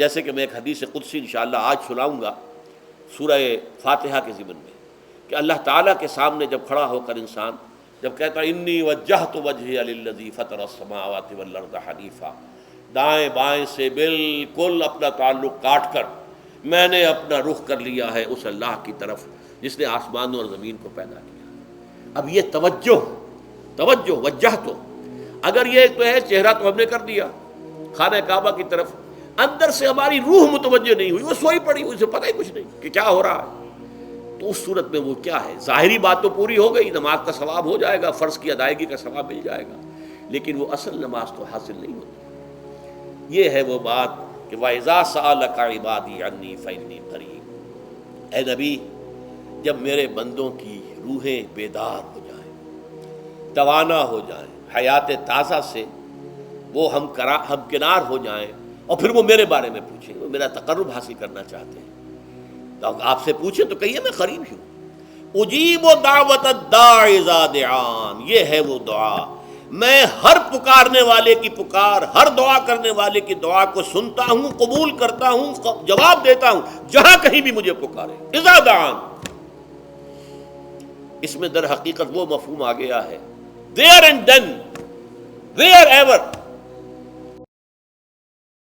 جیسے کہ میں ایک حدیث قدسی انشاءاللہ آج سناؤں گا سورہ فاتحہ کے ضمن میں، کہ اللہ تعالیٰ کے سامنے جب کھڑا ہو کر انسان جب کہتا ہے انی وجہت وجہی للذی فطر السماوات والارض حنیفا، دائیں بائیں سے بالکل اپنا تعلق کاٹ کر میں نے اپنا رخ کر لیا ہے اس اللہ کی طرف جس نے آسمانوں اور زمین کو پیدا کیا۔ اب یہ توجہ وجہ تو اگر یہ تو ہے چہرہ تو ہم نے کر دیا خانہ کعبہ کی طرف، اندر سے ہماری روح متوجہ نہیں ہوئی، وہ سوئی پڑی، اسے پتہ ہی کچھ نہیں کہ کیا ہو رہا ہے، تو اس صورت میں وہ کیا ہے؟ ظاہری بات تو پوری ہو گئی، نماز کا ثواب ہو جائے گا، فرض کی ادائیگی کا ثواب مل جائے گا، لیکن وہ اصل نماز تو حاصل نہیں ہوتی۔ یہ ہے وہ بات کہ وَإِذَا سَأَلَكَ عِبَادِي عَنِّي فَإِنِّي قَرِيبٌ، اے نبی جب میرے بندوں کی روحیں بیدار ہو جائیں، توانا ہو جائیں، حیات تازہ سے وہ ہم کنار ہو جائیں، اور پھر وہ میرے بارے میں پوچھیں، وہ میرا تقرب حاصل کرنا چاہتے ہیں، تو آپ سے پوچھیں تو کہیے میں قریب ہی ہوں۔ اجیب دعوت الداع اذا دعان، یہ ہے وہ دعا، میں ہر پکارنے والے کی پکار، ہر دعا کرنے والے کی دعا کو سنتا ہوں، قبول کرتا ہوں، جواب دیتا ہوں جہاں کہیں بھی مجھے پکارے۔ اذا دعان، اس میں در حقیقت وہ مفہوم آ گیا ہے، there and then، where ever،